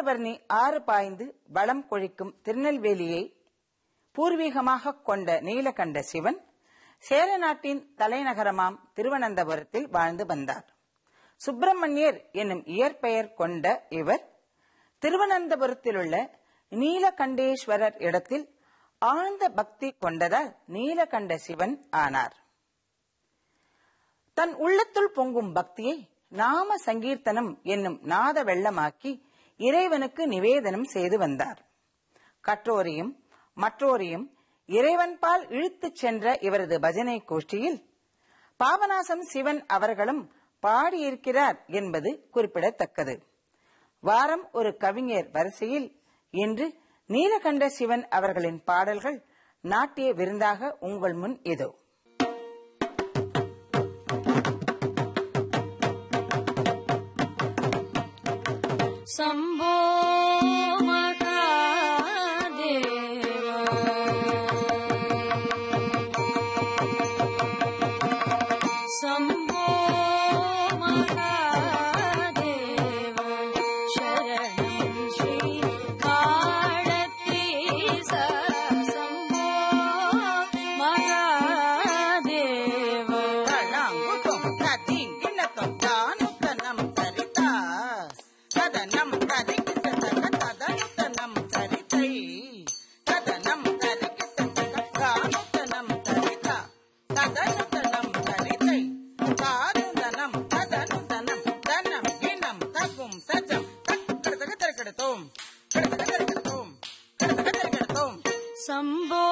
தாமிரபரணி ஆறு பாய்ந்து வளம் கொழிக்கும் திருநெல்வேலியை பூர்வீகமாக கொண்ட நீலகண்ட சிவன் சேர நாட்டின் தலைநகரமாம் திருவனந்தபுரத்தில் வாழ்ந்து வந்தார். சுப்பிரமணியர் என்னும் இயற்பெயர் கொண்ட இவர் திருவனந்தபுரத்திலுள்ள நீலகண்டேஸ்வரர் இடத்தில் ஆழ்ந்த பக்தி கொண்டதால் நீலகண்ட சிவன் ஆனார். தன் உள்ளத்துள் பொங்கும் பக்தியை நாம சங்கீர்த்தனம் என்னும் நாத வெள்ளமாக்கி இறைவனுக்கு நிவேதனம் செய்து வந்தார். கற்றோரையும் மற்றோரையும் இறைவன்பால் இழுத்துச் சென்ற இவரது பஜனை கோஷ்டியில் பாபநாசம் சிவன் அவர்களும் பாடியிருக்கிறார் என்பது குறிப்பிடத்தக்கது. வாரம் ஒரு கவிஞர் வரிசையில் இன்று நீலகண்ட சிவன் அவர்களின் பாடல்கள் நாட்டிய விருந்தாக உங்கள் முன் இதோ. சம்போ சம்போ